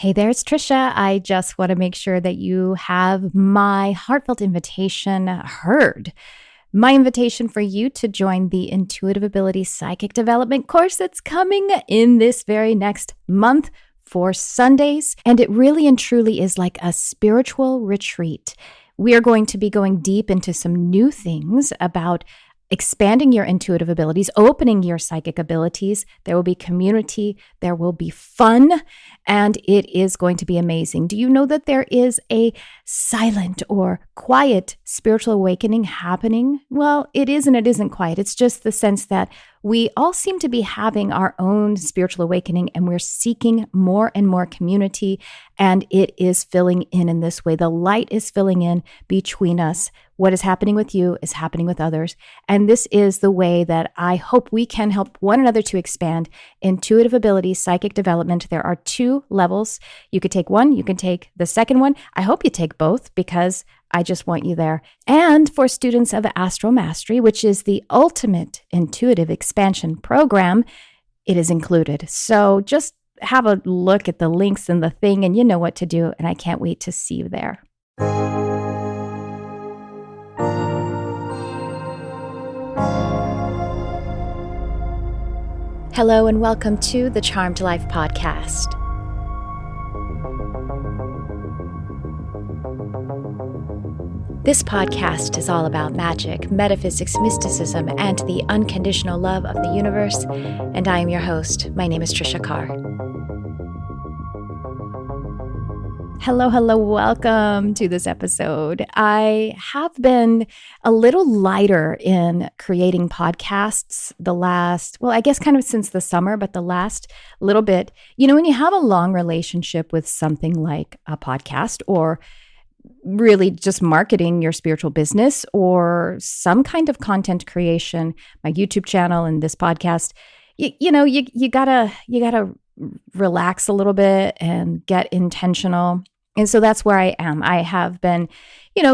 Hey there, it's Tricia. I just want to make sure that you have my heartfelt invitation heard. My invitation for you to join the Intuitive Ability Psychic Development course that's coming in this very next month for Sundays. And it really and truly is like a spiritual retreat. We are going to be going deep into some new things about expanding your intuitive abilities, opening your psychic abilities. There will be community, there will be fun, and it is going to be amazing. Do you know that there is a silent or quiet spiritual awakening happening? Well, it is and it isn't quiet. It's just the sense that we all seem to be having our own spiritual awakening and we're seeking more and more community, and it is filling in this way. The light is filling in between us. What is happening with you is happening with others. And this is the way that I hope we can help one another to expand intuitive ability, psychic development. There are 2 levels. You could take one, you can take the second one. I hope you take both because I just want you there. And for students of Astral Mastery, which is the ultimate intuitive expansion program, it is included. So just have a look at the links in the thing and you know what to do. And I can't wait to see you there. Hello and welcome to the Charmed Life podcast. This podcast is all about magic, metaphysics, mysticism, and the unconditional love of the universe. And I am your host. My name is Tricia Carr. Hello, welcome to this episode. I have been a little lighter in creating podcasts I guess kind of since the summer, but the last little bit. You know, when you have a long relationship with something like a podcast or really just marketing your spiritual business or some kind of content creation, my YouTube channel and this podcast, you gotta relax a little bit and get intentional. And so that's where I am. I have been,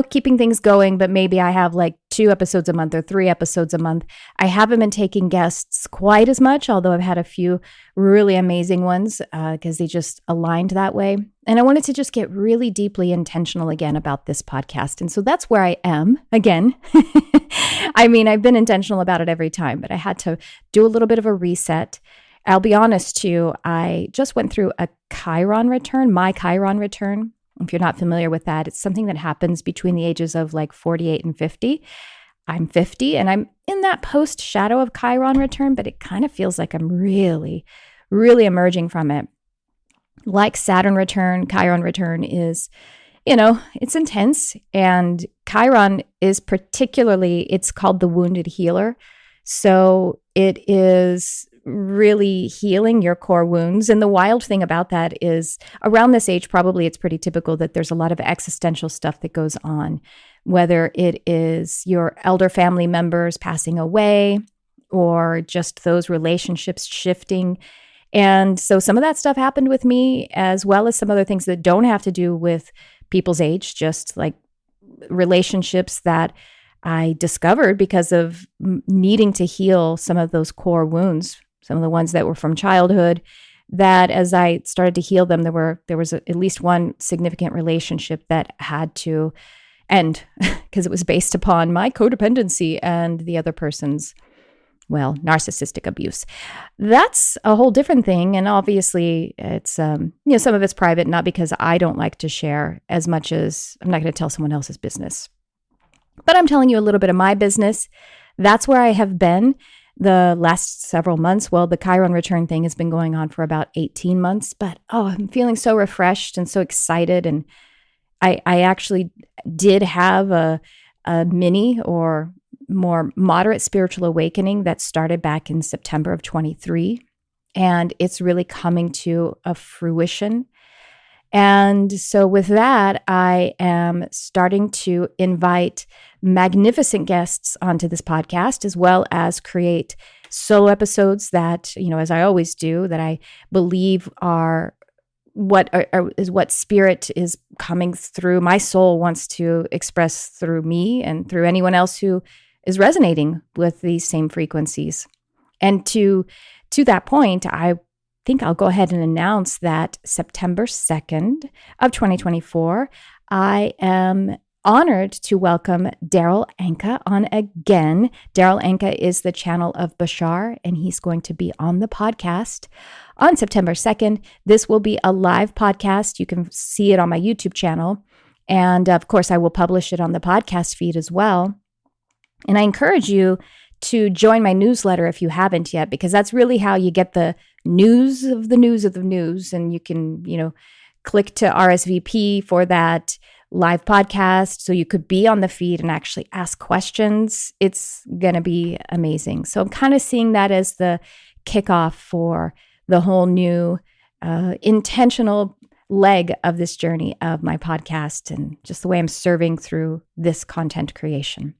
keeping things going, but maybe I have like 2 episodes a month or 3 episodes a month. I haven't been taking guests quite as much, although I've had a few really amazing ones because they just aligned that way. And I wanted to just get really deeply intentional again about this podcast. And so that's where I am again. I mean, I've been intentional about it every time, but I had to do a little bit of a reset. I'll be honest too, I just went through a Chiron return, my Chiron return. If you're not familiar with that, it's something that happens between the ages of like 48 and 50. I'm 50 and I'm in that post shadow of Chiron return, but it kind of feels like I'm really, really emerging from it. Like Saturn return, Chiron return is, it's intense. And Chiron is it's called the wounded healer. So it is really healing your core wounds. And the wild thing about that is around this age, probably it's pretty typical that there's a lot of existential stuff that goes on, whether it is your elder family members passing away or just those relationships shifting. And so some of that stuff happened with me, as well as some other things that don't have to do with people's age, just like relationships that I discovered because of needing to heal some of those core wounds, some of the ones that were from childhood, that as I started to heal them, there was at least one significant relationship that had to end because it was based upon my codependency and the other person's, narcissistic abuse. That's a whole different thing. And obviously it's, some of it's private, not because I don't like to share as much as I'm not going to tell someone else's business. But I'm telling you a little bit of my business. That's where I have been the last several months. Well, the Chiron return thing has been going on for about 18 months, but I'm feeling so refreshed and so excited. And I actually did have a mini or more moderate spiritual awakening that started back in September of 23. And it's really coming to a fruition. And so with that, I am starting to invite magnificent guests onto this podcast, as well as create solo episodes that, as I always do, that I believe are what spirit is coming through. My soul wants to express through me and through anyone else who is resonating with these same frequencies. And to that point, I think I'll go ahead and announce that September 2nd of 2024, I am honored to welcome Daryl Anka on again. Daryl Anka is the channel of Bashar, and he's going to be on the podcast on September 2nd. This will be a live podcast. You can see it on my YouTube channel. And of course, I will publish it on the podcast feed as well. And I encourage you to join my newsletter if you haven't yet, because that's really how you get the news of the news of the news. And you can, click to RSVP for that live podcast so you could be on the feed and actually ask questions. It's going to be amazing. So I'm kind of seeing that as the kickoff for the whole new intentional leg of this journey of my podcast and just the way I'm serving through this content creation.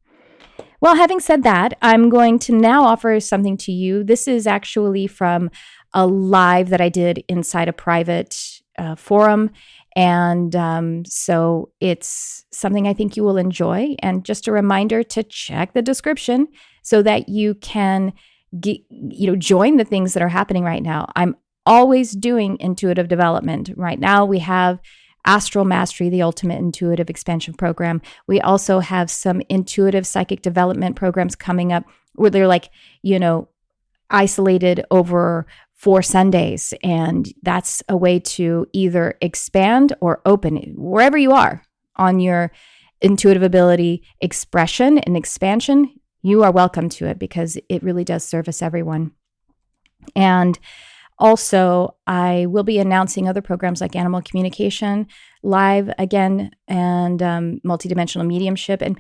Well, having said that, I'm going to now offer something to you. This is actually from a live that I did inside a private forum. And so it's something I think you will enjoy. And just a reminder to check the description so that you can join the things that are happening right now. I'm always doing intuitive development. Right now we have Astral Mastery, the Ultimate Intuitive Expansion Program. We also have some intuitive psychic development programs coming up where they're isolated over 4 Sundays. And that's a way to either expand or open wherever you are on your intuitive ability expression and expansion. You are welcome to it because it really does service everyone. And also, I will be announcing other programs like Animal Communication Live again and Multidimensional Mediumship. And,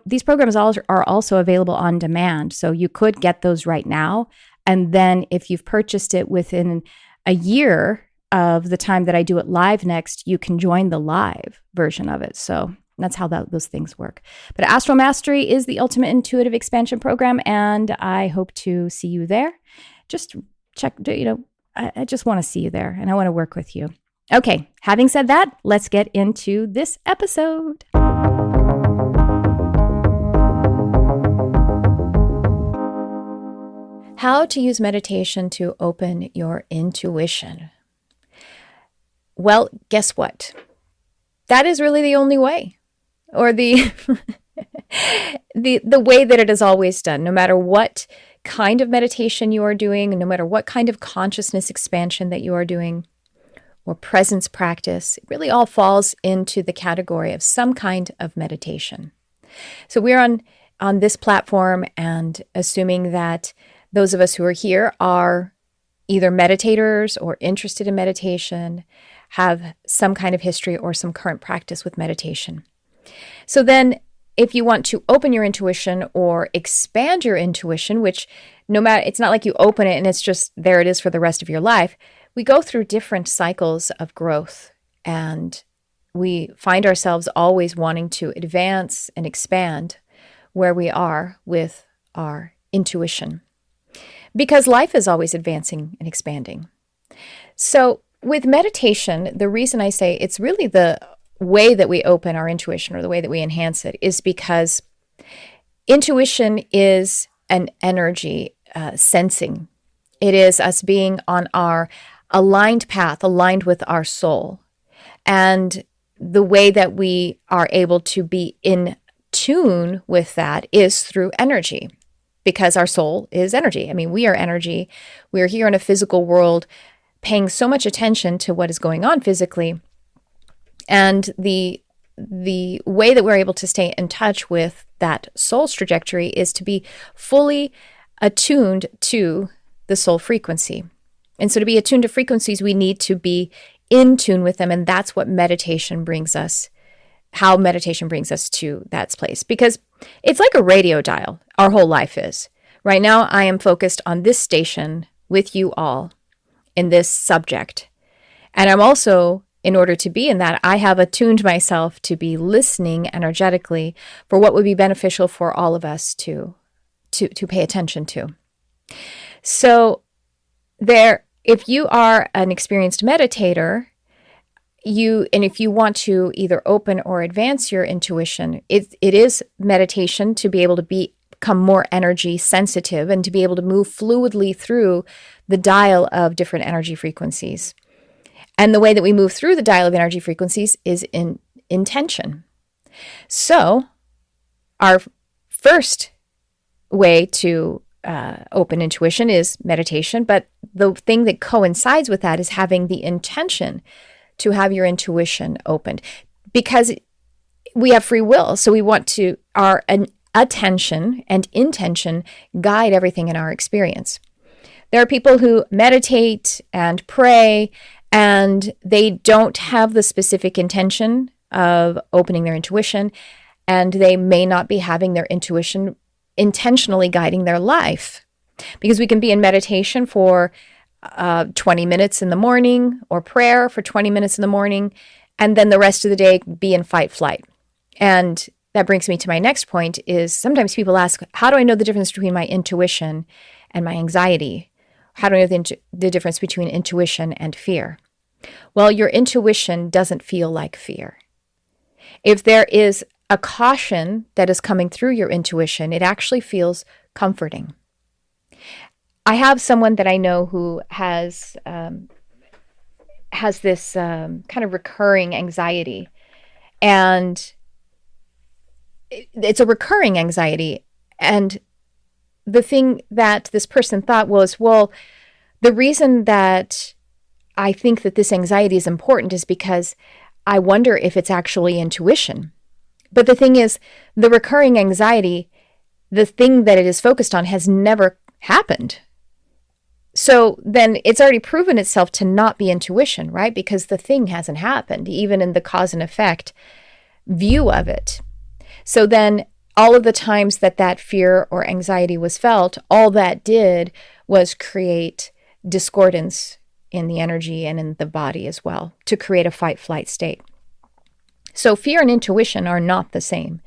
these programs are also available on demand. So you could get those right now. And then if you've purchased it within a year of the time that I do it live next, you can join the live version of it. So that's how those things work. But Astral Mastery is the Ultimate Intuitive Expansion Program, and I hope to see you there. Just check, I just want to see you there, and I want to work with you. Okay, having said that, let's get into this episode. How to use meditation to open your intuition. Well, guess what? That is really the only way, or the way that it is always done. No matter what kind of meditation you are doing, no matter what kind of consciousness expansion that you are doing, or presence practice, it really all falls into the category of some kind of meditation. So we're on this platform, and assuming that those of us who are here are either meditators or interested in meditation, have some kind of history or some current practice with meditation. So then if you want to open your intuition or expand your intuition, which it's not like you open it and it's just there it is for the rest of your life. We go through different cycles of growth, and we find ourselves always wanting to advance and expand where we are with our intuition, because life is always advancing and expanding. So with meditation, the reason I say it's really the way that we open our intuition or the way that we enhance it is because intuition is an energy sensing. It is us being on our aligned path, aligned with our soul. And the way that we are able to be in tune with that is through energy, because our soul is energy. I mean, we are energy. We are here in a physical world paying so much attention to what is going on physically. And the way that we're able to stay in touch with that soul's trajectory is to be fully attuned to the soul frequency. And so to be attuned to frequencies, we need to be in tune with them. And that's what meditation brings us, how meditation brings us to that place. Because it's like a radio dial, our whole life is. Right now, I am focused on this station with you all in this subject. And I'm also, in order to be in that, I have attuned myself to be listening energetically for what would be beneficial for all of us to pay attention to. So if you are an experienced meditator, if you want to either open or advance your intuition, it is meditation to be able to be become more energy sensitive and to be able to move fluidly through the dial of different energy frequencies. And the way that we move through the dial of energy frequencies is in intention. So our first way to open intuition is meditation, but the thing that coincides with that is having the intention to have your intuition opened, because we have free will. So we want to, our attention and intention guide everything in our experience. There are people who meditate and pray and they don't have the specific intention of opening their intuition, and they may not be having their intuition intentionally guiding their life. Because we can be in meditation for 20 minutes in the morning, or prayer for 20 minutes in the morning, and then the rest of the day be in fight flight. And that brings me to my next point is sometimes people ask, how do I know the difference between my intuition and my anxiety? How do I know the difference between intuition and fear? Well, your intuition doesn't feel like fear. If there is a caution that is coming through your intuition, it actually feels comforting. I have someone that I know who has this kind of recurring anxiety, and it's a recurring anxiety. And the thing that this person thought was, well, the reason that I think that this anxiety is important is because I wonder if it's actually intuition. But the thing is, the recurring anxiety, the thing that it is focused on, has never happened. So then it's already proven itself to not be intuition, right? Because the thing hasn't happened, even in the cause and effect view of it. So then all of the times that fear or anxiety was felt, all that did was create discordance in the energy and in the body as well, to create a fight-flight state. So fear and intuition are not the same.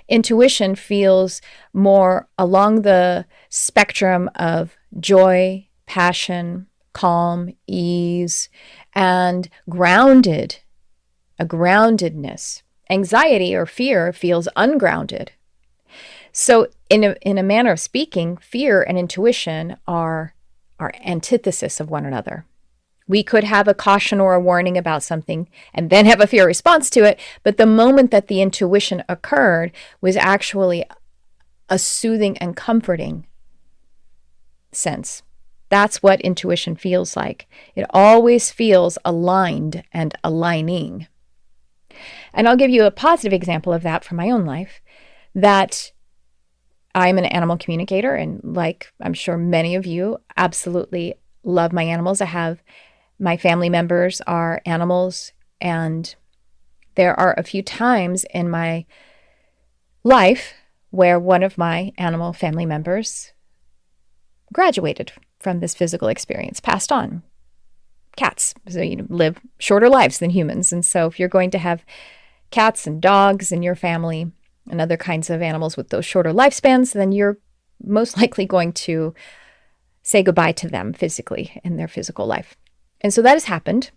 Intuition feels more along the spectrum of joy, passion, calm, ease, and a groundedness. Anxiety or fear feels ungrounded. So in a manner of speaking, fear and intuition are antithesis of one another. We could have a caution or a warning about something and then have a fear response to it, but the moment that the intuition occurred was actually a soothing and comforting sense. That's what intuition feels like. It always feels aligned and aligning. And I'll give you a positive example of that from my own life, that I'm an animal communicator, and like I'm sure many of you, absolutely love my animals. My family members are animals, and there are a few times in my life where one of my animal family members graduated from this physical experience, passed on. Cats, so live shorter lives than humans. And so if you're going to have cats and dogs in your family and other kinds of animals with those shorter lifespans, then you're most likely going to say goodbye to them physically in their physical life. And so that has happened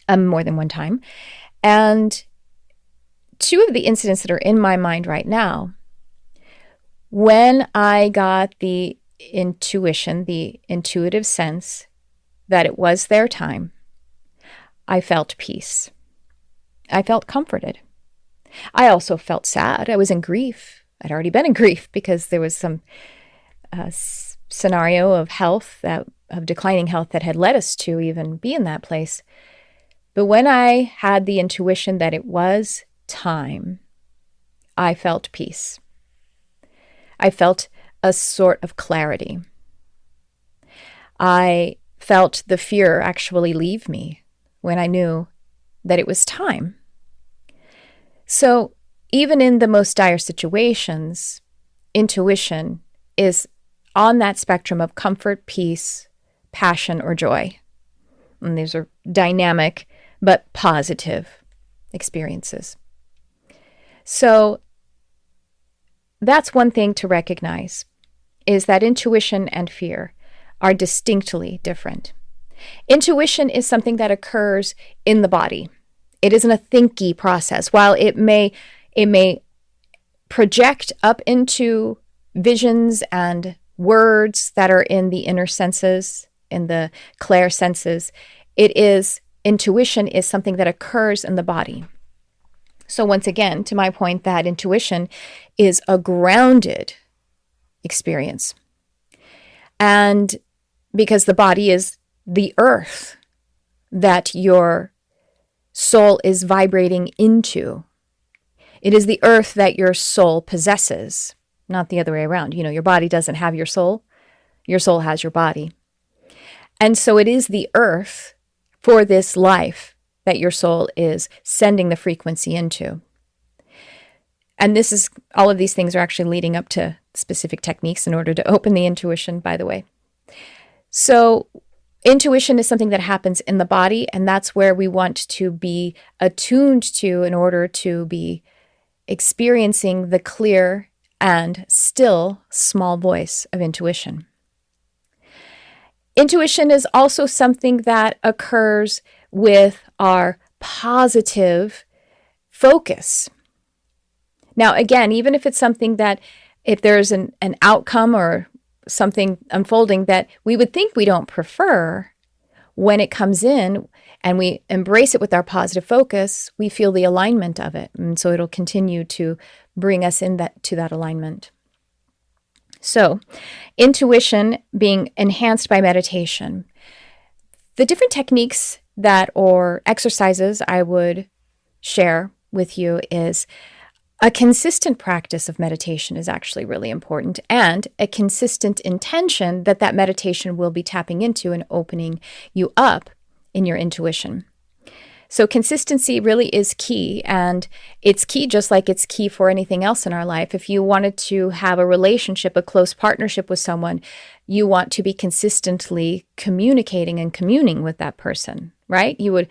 more than one time. And two of the incidents that are in my mind right now, when I got the intuition, the intuitive sense that it was their time, I felt peace. I felt comforted. I also felt sad. I was in grief. I'd already been in grief because there was some scenario of declining health that had led us to even be in that place. But when I had the intuition that it was time, I felt peace. I felt a sort of clarity. I felt the fear actually leave me when I knew that it was time. So even in the most dire situations, intuition is on that spectrum of comfort, peace, passion, or joy. And these are dynamic but positive experiences. So that's one thing to recognize, is that intuition and fear are distinctly different. Intuition is something that occurs in the body. It isn't a thinky process. While it may project up into visions and words that are in the inner senses, in the clair senses. Intuition is something that occurs in the body. So once again, to my point that intuition is a grounded experience. And because the body is the earth that your soul is vibrating into. It is the earth that your soul possesses, not the other way around. Your body doesn't have your soul has your body. And so it is the earth for this life that your soul is sending the frequency into. And all of these things are actually leading up to specific techniques in order to open the intuition, by the way. So intuition is something that happens in the body, and that's where we want to be attuned to in order to be experiencing the clear and still small voice of intuition. Intuition is also something that occurs with our positive focus. Now, again, even if it's something that, if there's an outcome or something unfolding that we would think we don't prefer, when it comes in and we embrace it with our positive focus, we feel the alignment of it. And so it'll continue to bring us to that alignment. So, intuition being enhanced by meditation. The different techniques or exercises I would share with you is a consistent practice of meditation is actually really important, and a consistent intention that meditation will be tapping into and opening you up in your intuition. So consistency really is key, and it's key just like it's key for anything else in our life. If you wanted to have a relationship, a close partnership with someone, you want to be consistently communicating and communing with that person, right? You would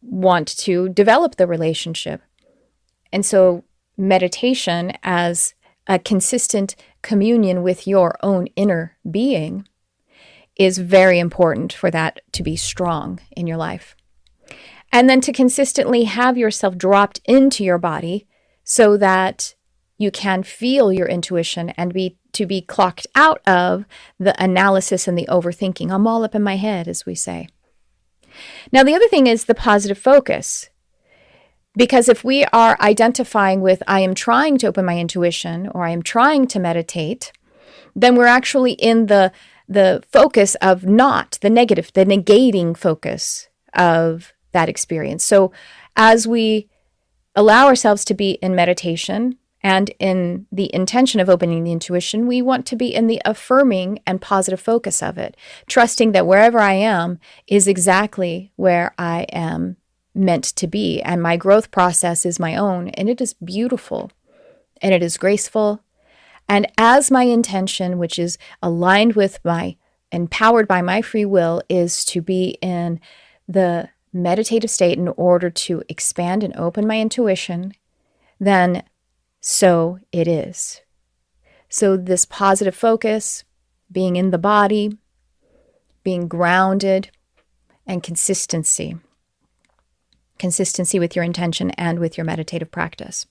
want to develop the relationship. And so meditation as a consistent communion with your own inner being is very important for that to be strong in your life. And then to consistently have yourself dropped into your body so that you can feel your intuition and to be clocked out of the analysis and the overthinking. I'm all up in my head, as we say. Now, the other thing is the positive focus. Because if we are identifying with, I am trying to open my intuition, or I am trying to meditate, then we're actually in the focus of not the negative, the negating focus of that experience. So as we allow ourselves to be in meditation and in the intention of opening the intuition, we want to be in the affirming and positive focus of it, trusting that wherever I am is exactly where I am meant to be, and my growth process is my own, and it is beautiful, and it is graceful. And as my intention, which is aligned with empowered by my free will, is to be in the meditative state in order to expand and open my intuition, then so it is. So this positive focus, being in the body, being grounded, and consistency with your intention and with your meditative practice.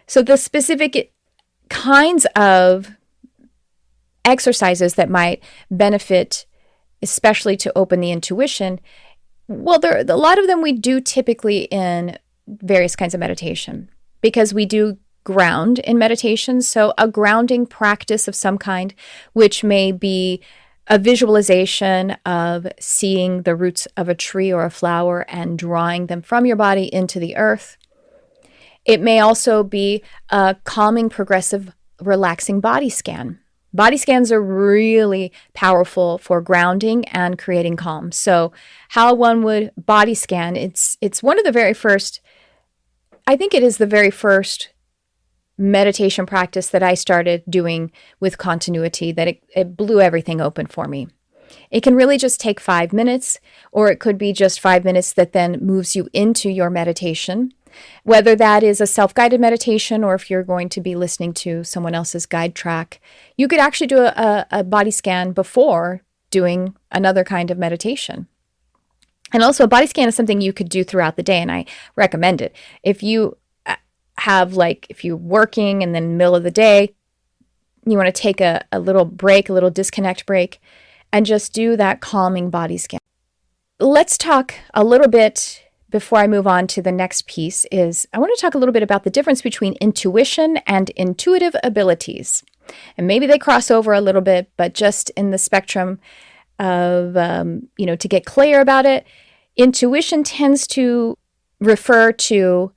So the specific kinds of exercises that might benefit, especially to open the intuition, well, a lot of them we do typically in various kinds of meditation, because we do ground in meditation. So a grounding practice of some kind, which may be a visualization of seeing the roots of a tree or a flower and drawing them from your body into the earth. It may also be a calming, progressive, relaxing body scan. Body scans are really powerful for grounding and creating calm. So how one would body scan, it's one of the very first, I think it is the very first meditation practice that I started doing with continuity, that it blew everything open for me. It can really just take 5 minutes, or it could be just 5 minutes that then moves you into your meditation. Whether that is a self-guided meditation, or if you're going to be listening to someone else's guide track, you could actually do a body scan before doing another kind of meditation. And also a body scan is something you could do throughout the day, and I recommend it. If you're working and then middle of the day, you want to take a little break, a little disconnect break, and just do that calming body scan. Let's talk a little bit before I move on to the next piece is I want to talk a little bit about the difference between intuition and intuitive abilities. And maybe they cross over a little bit, but just in the spectrum of, to get clear about it, intuition tends to refer to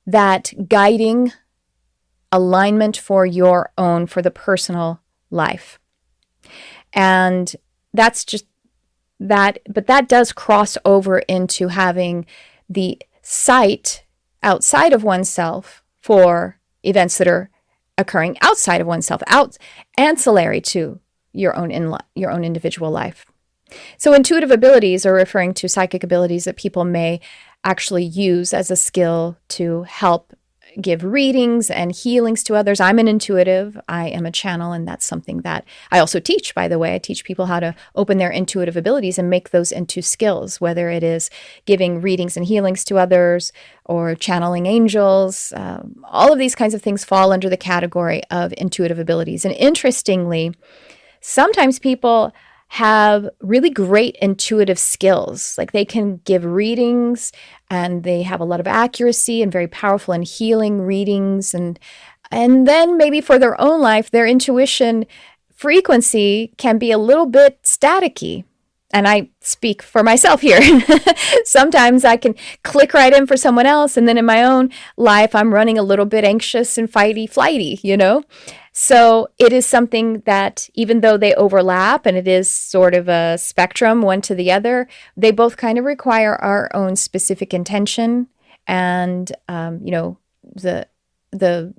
that guiding alignment for the personal life. And that's just that, but that does cross over into having the sight outside of oneself for events that are occurring outside of oneself, ancillary to your own individual life. So intuitive abilities are referring to psychic abilities that people may actually use as a skill to help give readings and healings to others. I'm an intuitive. I am a channel, and that's something that I also teach, by the way. I teach people how to open their intuitive abilities and make those into skills, whether it is giving readings and healings to others or channeling angels. All of these kinds of things fall under the category of intuitive abilities. And interestingly, sometimes people have really great intuitive skills. Like they can give readings and they have a lot of accuracy and very powerful and healing readings. And then maybe for their own life, their intuition frequency can be a little bit staticky. And I speak for myself here. Sometimes I can click right in for someone else. And then in my own life, I'm running a little bit anxious and flighty, So it is something that even though they overlap and it is sort of a spectrum, one to the other, they both kind of require our own specific intention and, the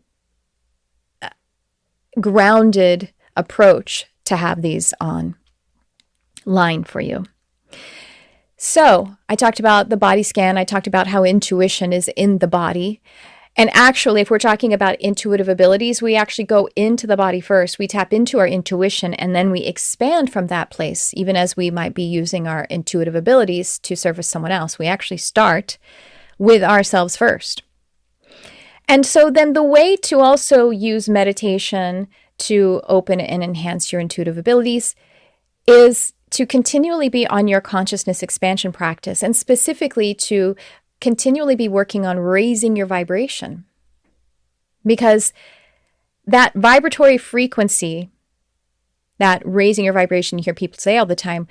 grounded approach to have these on line for you. So I talked about the body scan. I talked about how intuition is in the body. And actually, if we're talking about intuitive abilities, we actually go into the body first. We tap into our intuition and then we expand from that place, even as we might be using our intuitive abilities to service someone else. We actually start with ourselves first. And so then the way to also use meditation to open and enhance your intuitive abilities is to continually be on your consciousness expansion practice, and specifically to continually be working on raising your vibration. Because that vibratory frequency, that raising your vibration, you hear people say all the time,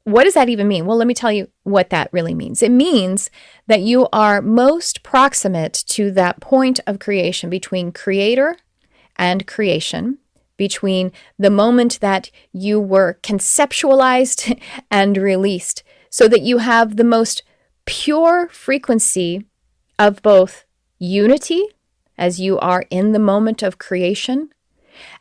what does that even mean? Well, let me tell you what that really means. It means that you are most proximate to that point of creation between creator and creation, between the moment that you were conceptualized and released, so that you have the most pure frequency of both unity, as you are in the moment of creation,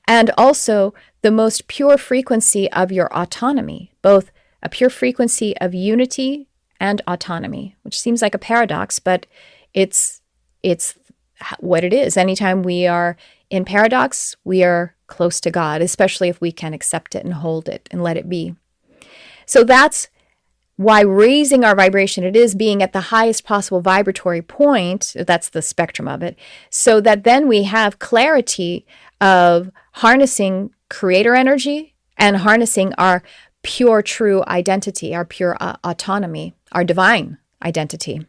and also the most pure frequency of your autonomy, both a pure frequency of unity and autonomy, which seems like a paradox, but it's what it is. Anytime we are in paradox, we are close to God, especially if we can accept it and hold it and let it be. So that's why raising our vibration, it is being at the highest possible vibratory point, that's the spectrum of it, so that then we have clarity of harnessing creator energy and harnessing our pure, true identity, our pure autonomy, our divine identity.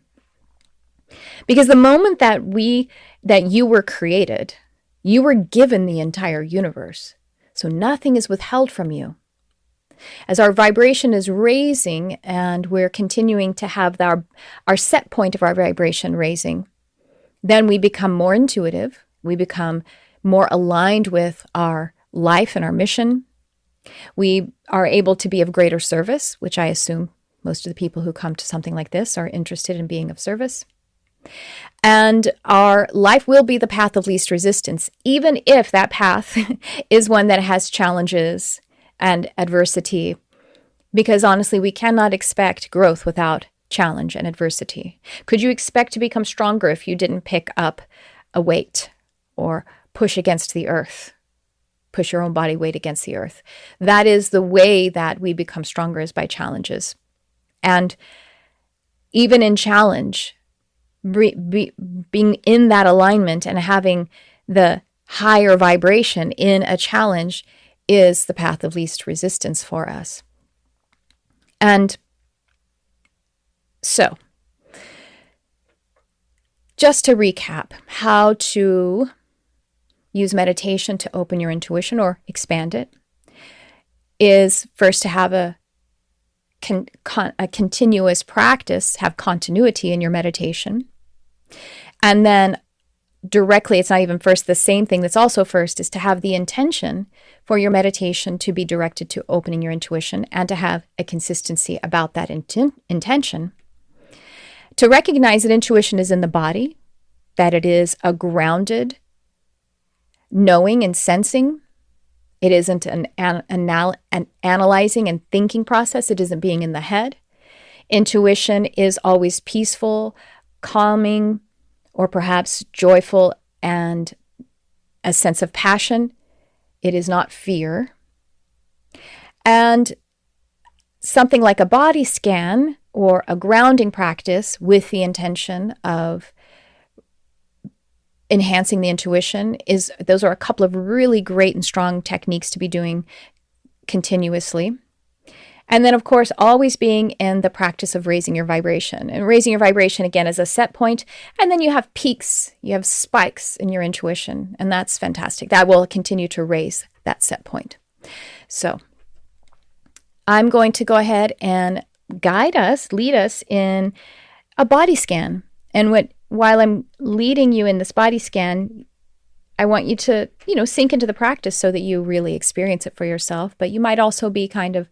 Because the moment that you were created, you were given the entire universe. So nothing is withheld from you. As our vibration is raising and we're continuing to have our set point of our vibration raising, then we become more intuitive. We become more aligned with our life and our mission. We are able to be of greater service, which I assume most of the people who come to something like this are interested in being of service. And our life will be the path of least resistance, even if that path is one that has challenges and adversity, because honestly, we cannot expect growth without challenge and adversity. Could you expect to become stronger if you didn't pick up a weight or push against the earth, push your own body weight against the earth? That is the way that we become stronger, is by challenges. And even in challenge, being in that alignment and having the higher vibration in a challenge is the path of least resistance for us. And so, just to recap, how to use meditation to open your intuition or expand it is first to have a continuous practice, have continuity in your meditation. And then directly, it's not even first, the same thing that's also first is to have the intention for your meditation to be directed to opening your intuition and to have a consistency about that intention. To recognize that intuition is in the body, that it is a grounded knowing and sensing. It isn't an analyzing and thinking process. It isn't being in the head. Intuition is always peaceful, calming, or perhaps joyful and a sense of passion. It is not fear. And something like a body scan or a grounding practice with the intention of enhancing the intuition those are a couple of really great and strong techniques to be doing continuously. And then, of course, always being in the practice of raising your vibration. And raising your vibration, again, is a set point. And then you have peaks, you have spikes in your intuition. And that's fantastic. That will continue to raise that set point. So I'm going to go ahead and lead us in a body scan. And while I'm leading you in this body scan, I want you to, sink into the practice so that you really experience it for yourself. But you might also be kind of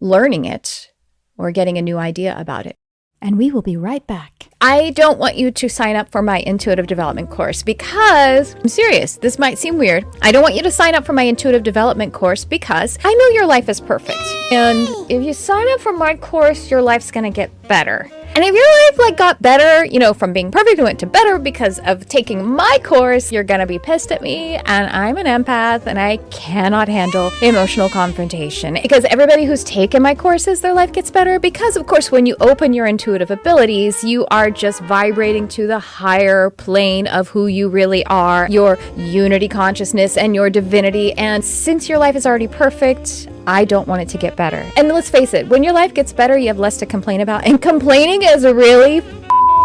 learning it or getting a new idea about it. And we will be right back. I don't want you to sign up for my intuitive development course because, I'm serious, this might seem weird. I don't want you to sign up for my intuitive development course because I know your life is perfect. And if you sign up for my course, your life's going to get better. And if your life got better, from being perfect, it went to better because of taking my course, you're going to be pissed at me. And I'm an empath and I cannot handle emotional confrontation. Because everybody who's taken my courses, their life gets better. Because, of course, when you open your intuitive abilities, you are just vibrating to the higher plane of who you really are, your unity consciousness and your divinity. And since your life is already perfect, I don't want it to get better. And let's face it, when your life gets better, you have less to complain about. And complaining is really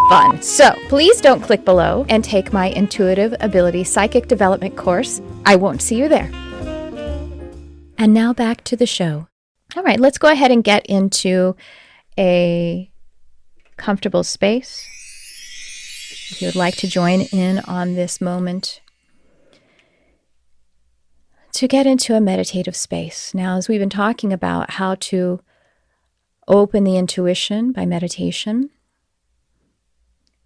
fun. So please don't click below and take my Intuitive Ability Psychic Development course. I won't see you there. And now back to the show. All right, let's go ahead and get into a comfortable space. If you would like to join in on this moment, to get into a meditative space. Now, as we've been talking about how to open the intuition by meditation,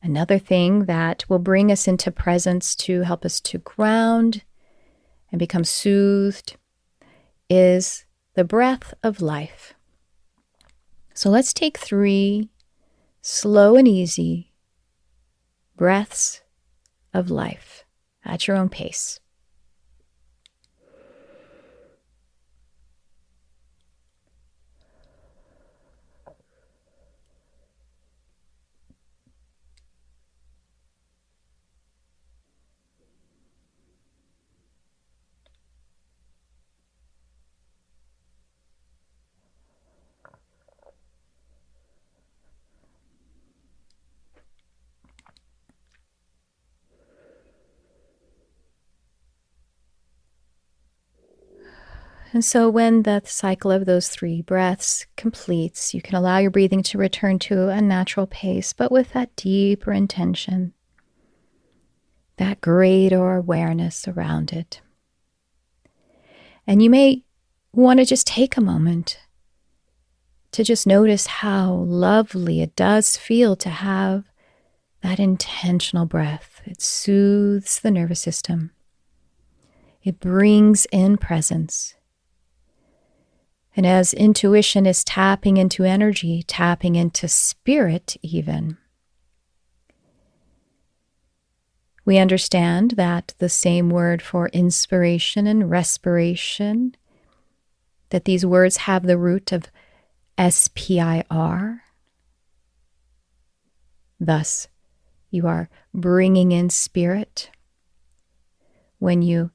another thing that will bring us into presence to help us to ground and become soothed is the breath of life. So let's take 3 slow and easy breaths of life at your own pace. And so when the cycle of those 3 breaths completes, you can allow your breathing to return to a natural pace, but with that deeper intention, that greater awareness around it. And you may want to just take a moment to just notice how lovely it does feel to have that intentional breath. It soothes the nervous system. It brings in presence. And as intuition is tapping into energy, tapping into spirit even, we understand that the same word for inspiration and respiration, that these words have the root of SPIR. Thus, you are bringing in spirit when you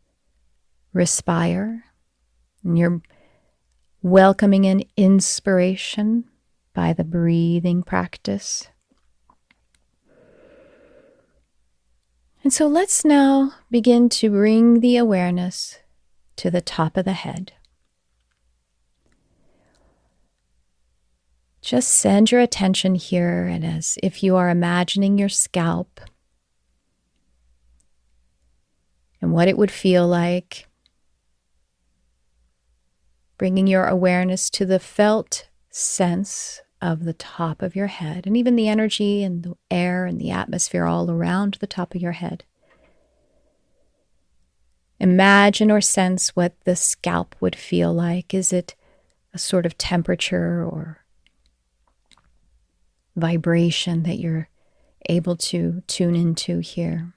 respire, and you're welcoming in inspiration by the breathing practice. And so let's now begin to bring the awareness to the top of the head. Just send your attention here, and as if you are imagining your scalp and what it would feel like, bringing your awareness to the felt sense of the top of your head, and even the energy and the air and the atmosphere all around the top of your head. Imagine or sense what the scalp would feel like. Is it a sort of temperature or vibration that you're able to tune into here?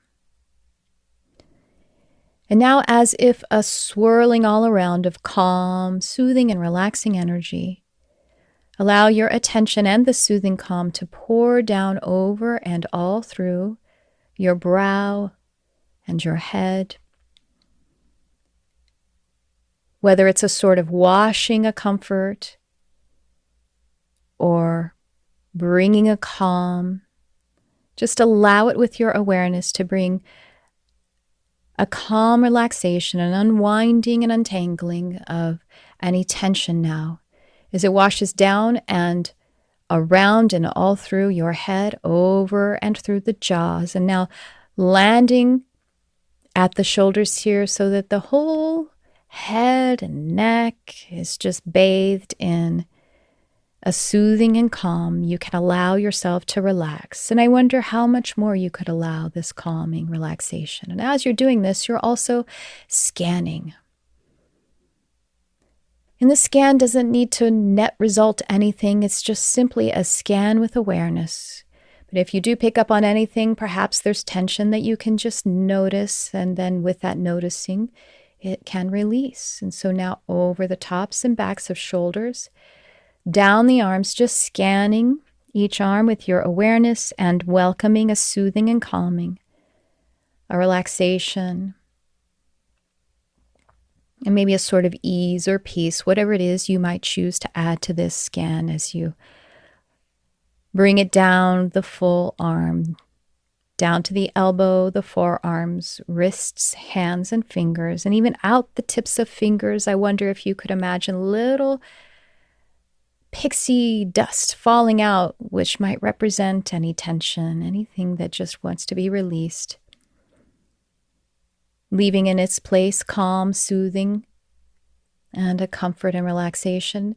And now, as if a swirling all around of calm, soothing, and relaxing energy, allow your attention and the soothing calm to pour down over and all through your brow and your head. Whether it's a sort of washing a comfort or bringing a calm, just allow it with your awareness to bring a calm relaxation, an unwinding and untangling of any tension now, as it washes down and around and all through your head, over and through the jaws, and now landing at the shoulders here so that the whole head and neck is just bathed in a soothing and calm. You can allow yourself to relax. And I wonder how much more you could allow this calming relaxation. And as you're doing this, you're also scanning. And the scan doesn't need to net result anything. It's just simply a scan with awareness. But if you do pick up on anything, perhaps there's tension that you can just notice. And then with that noticing, it can release. And so now over the tops and backs of shoulders, down the arms, just scanning each arm with your awareness and welcoming a soothing and calming, a relaxation, and maybe a sort of ease or peace, whatever it is you might choose to add to this scan as you bring it down the full arm, down to the elbow, the forearms, wrists, hands, and fingers, and even out the tips of fingers. I wonder if you could imagine little pixie dust falling out, which might represent any tension, anything that just wants to be released. Leaving in its place calm, soothing, and a comfort and relaxation.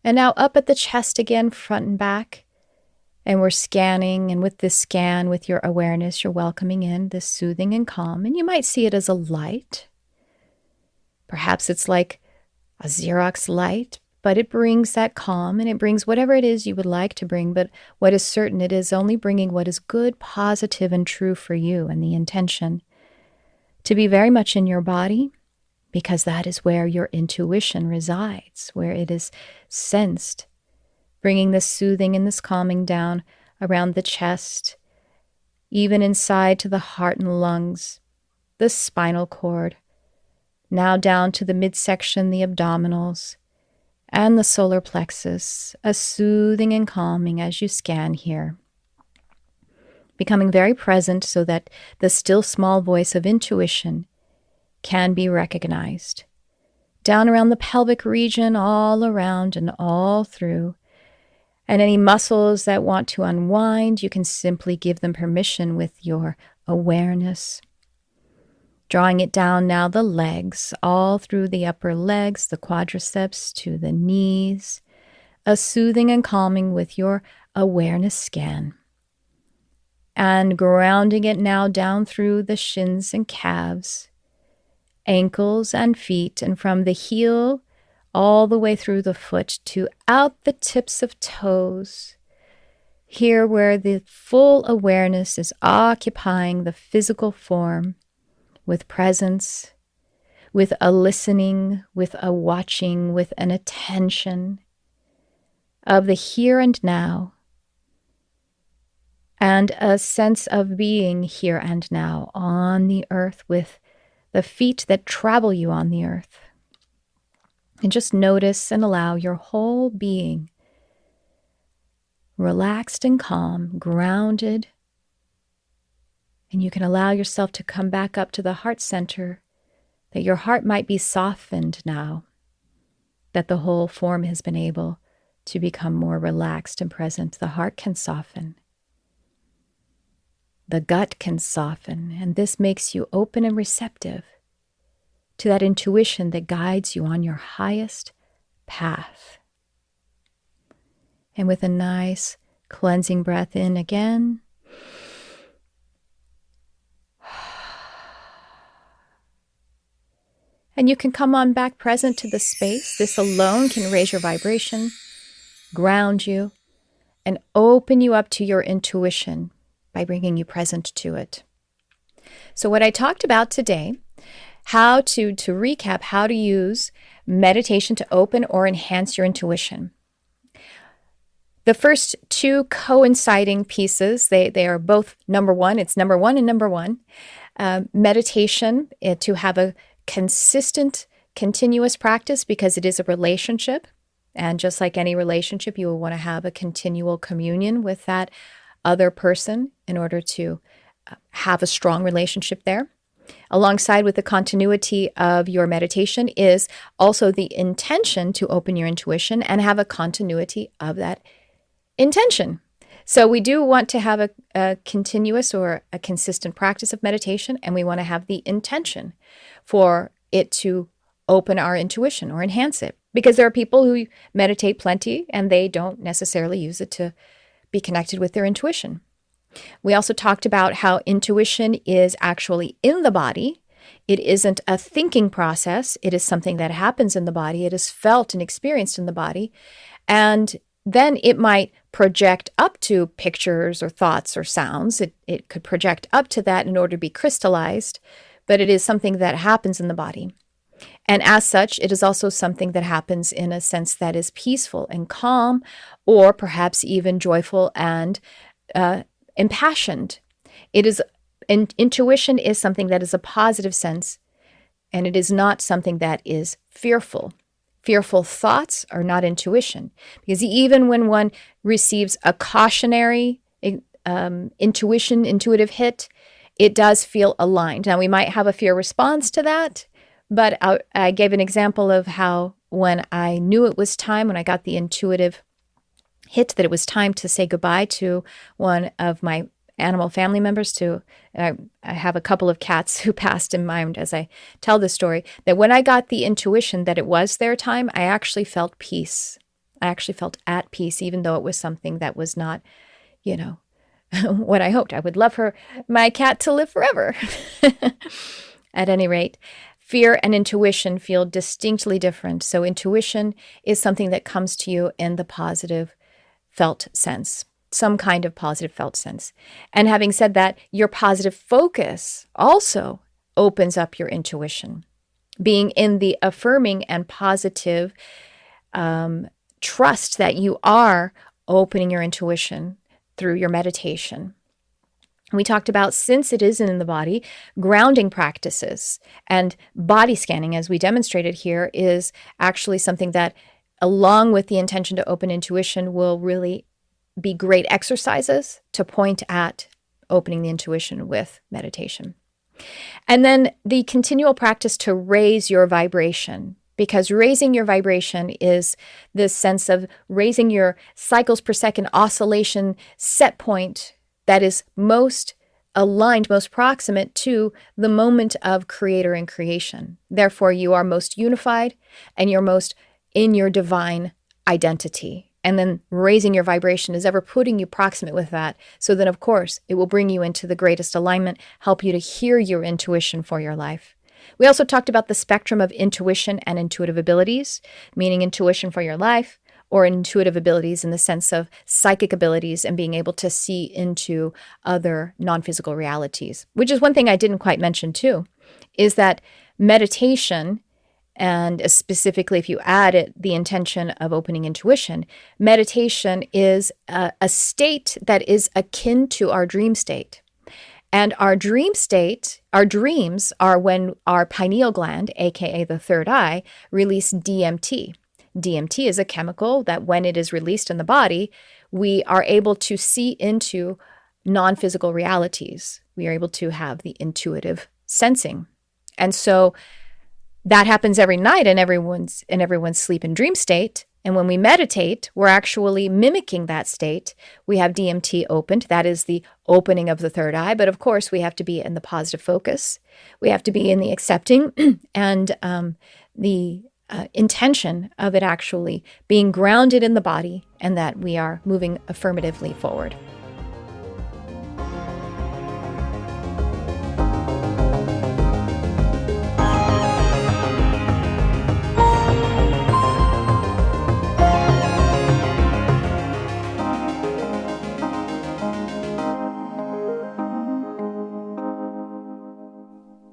And now up at the chest again, front and back. And we're scanning, and with this scan, with your awareness, you're welcoming in this soothing and calm. And you might see it as a light. Perhaps it's like a Xerox light, but it brings that calm, and it brings whatever it is you would like to bring. But what is certain, it is only bringing what is good, positive, and true for you, and the intention to be very much in your body, because that is where your intuition resides, where it is sensed, bringing this soothing and this calming down around the chest, even inside to the heart and lungs, the spinal cord, now down to the midsection, the abdominals, and the solar plexus, a soothing and calming as you scan here. Becoming very present so that the still small voice of intuition can be recognized. Down around the pelvic region, all around and all through. And any muscles that want to unwind, you can simply give them permission with your awareness. Drawing it down now the legs, all through the upper legs, the quadriceps to the knees. A soothing and calming with your awareness scan. And grounding it now down through the shins and calves, ankles and feet, and from the heel all the way through the foot to out the tips of toes. Here where the full awareness is occupying the physical form with presence, with a listening, with a watching, with an attention of the here and now, and a sense of being here and now on the earth with the feet that travel you on the earth. And just notice and allow your whole being relaxed and calm, grounded. And you can allow yourself to come back up to the heart center, that your heart might be softened now, that the whole form has been able to become more relaxed and present. The heart can soften. The gut can soften, and this makes you open and receptive to that intuition that guides you on your highest path. And with a nice cleansing breath in again, and you can come on back present to the space. This alone can raise your vibration, ground you, and open you up to your intuition by bringing you present to it. So what I talked about today, how to recap, how to use meditation to open or enhance your intuition. The first two coinciding pieces, they are both number one. It's number one and number one. Meditation, to have a consistent, continuous practice, because it is a relationship. And just like any relationship, you will want to have a continual communion with that other person in order to have a strong relationship there. Alongside with the continuity of your meditation is also the intention to open your intuition and have a continuity of that intention. So we do want to have a continuous or a consistent practice of meditation, and we want to have the intention for it to open our intuition or enhance it. Because there are people who meditate plenty and they don't necessarily use it to be connected with their intuition. We also talked about how intuition is actually in the body. It isn't a thinking process. It is something that happens in the body. It is felt and experienced in the body. And then it might project up to pictures or thoughts or sounds. It could project up to that in order to be crystallized, but it is something that happens in the body. And as such, it is also something that happens in a sense that is peaceful and calm, or perhaps even joyful and impassioned. Intuition is something that is a positive sense, and it is not something that is fearful. Fearful thoughts are not intuition, because even when one receives a cautionary intuitive hit, it does feel aligned. Now, we might have a fear response to that, but I gave an example of how when I knew it was time, when I got the intuitive hit that it was time to say goodbye to one of my animal family members. I have a couple of cats who passed in mind as I tell this story, that when I got the intuition that it was their time, I actually felt peace. I actually felt at peace, even though it was something that was not, what I hoped. I would love my cat to live forever. At any rate, fear and intuition feel distinctly different. So intuition is something that comes to you in the positive felt sense, some kind of positive felt sense. And having said that, your positive focus also opens up your intuition. Being in the affirming and positive trust that you are opening your intuition through your meditation. We talked about, since it isn't in the body, grounding practices and body scanning, as we demonstrated here, is actually something that, along with the intention to open intuition, will really be great exercises to point at opening the intuition with meditation. And then the continual practice to raise your vibration, because raising your vibration is this sense of raising your cycles per second oscillation set point that is most aligned, most proximate to the moment of creator and creation. Therefore, you are most unified and you're most in your divine identity. And then raising your vibration is ever putting you proximate with that. So then, of course, it will bring you into the greatest alignment, help you to hear your intuition for your life. We also talked about the spectrum of intuition and intuitive abilities, meaning intuition for your life, or intuitive abilities in the sense of psychic abilities and being able to see into other non-physical realities, which is one thing I didn't quite mention too, is that meditation, and specifically if you add it, the intention of opening intuition, meditation is a state that is akin to our dream state. And our dream state, our dreams are when our pineal gland, aka the third eye, release DMT. DMT is a chemical that when it is released in the body, we are able to see into non-physical realities. We are able to have the intuitive sensing. And so that happens every night in everyone's sleep and dream state. And when we meditate, we're actually mimicking that state. We have DMT opened. That is the opening of the third eye. But of course, we have to be in the positive focus. We have to be in the accepting and the intention of it actually being grounded in the body and that we are moving affirmatively forward.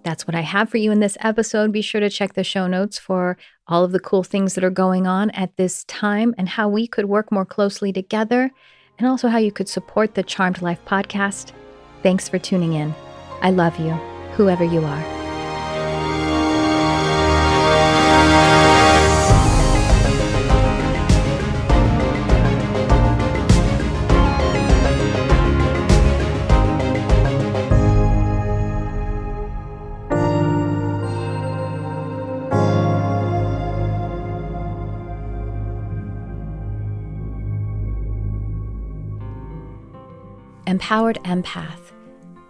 That's what I have for you in this episode. Be sure to check the show notes for all of the cool things that are going on at this time and how we could work more closely together, and also how you could support the Charmed Life podcast. Thanks for tuning in. I love you, whoever you are. Empowered Empath.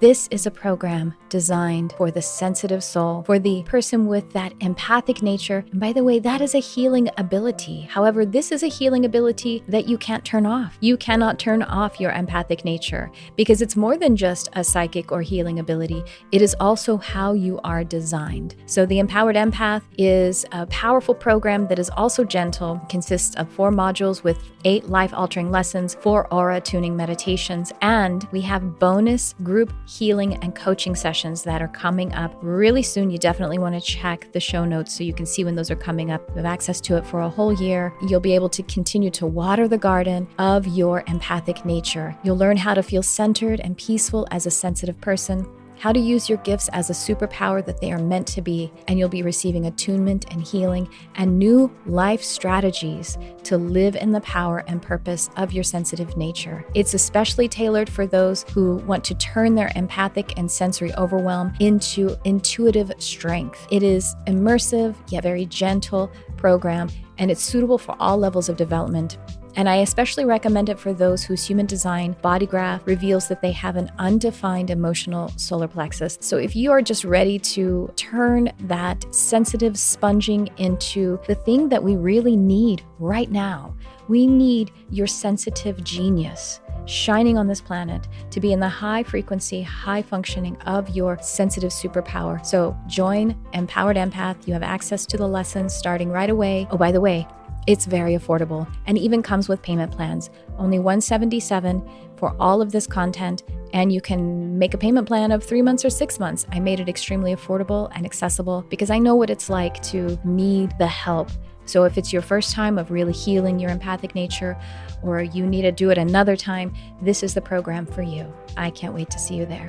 This is a program designed for the sensitive soul, for the person with that empathic nature. And by the way, that is a healing ability. However, this is a healing ability that you can't turn off. You cannot turn off your empathic nature because it's more than just a psychic or healing ability. It is also how you are designed. So the Empowered Empath is a powerful program that is also gentle, consists of 4 modules with 8 life-altering lessons, 4 aura tuning meditations, and we have bonus group healing and coaching sessions that are coming up really soon. You definitely want to check the show notes so you can see when those are coming up. You have access to it for a whole year. You'll be able to continue to water the garden of your empathic nature. You'll learn how to feel centered and peaceful as a sensitive person, how to use your gifts as a superpower that they are meant to be, and you'll be receiving attunement and healing and new life strategies to live in the power and purpose of your sensitive nature. It's especially tailored for those who want to turn their empathic and sensory overwhelm into intuitive strength. It is immersive yet very gentle program, and it's suitable for all levels of development. And I especially recommend it for those whose human design body graph reveals that they have an undefined emotional solar plexus. So if you are just ready to turn that sensitive sponging into the thing that we really need right now, we need your sensitive genius shining on this planet to be in the high frequency, high functioning of your sensitive superpower. So join Empowered Empath. You have access to the lessons starting right away. Oh, by the way, it's very affordable and even comes with payment plans. Only $177 for all of this content, and you can make a payment plan of 3 months or 6 months. I made it extremely affordable and accessible because I know what it's like to need the help. So if it's your first time of really healing your empathic nature, or you need to do it another time, this is the program for you. I can't wait to see you there.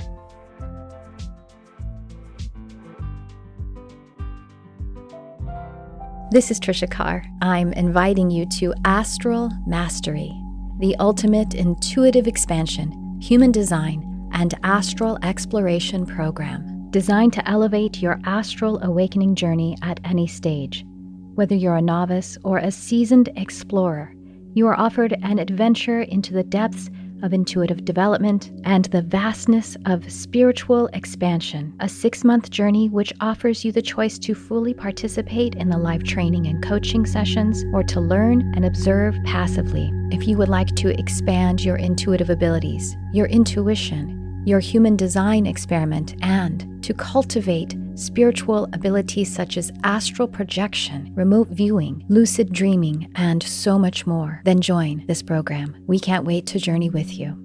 This is Tricia Carr. I'm inviting you to Astral Mastery, the ultimate intuitive expansion, human design, and astral exploration program, designed to elevate your astral awakening journey at any stage. Whether you're a novice or a seasoned explorer, you are offered an adventure into the depths of intuitive development and the vastness of spiritual expansion, a 6-month journey which offers you the choice to fully participate in the live training and coaching sessions or to learn and observe passively. If you would like to expand your intuitive abilities, your intuition, your human design experiment, and to cultivate spiritual abilities such as astral projection, remote viewing, lucid dreaming, and so much more, then join this program. We can't wait to journey with you.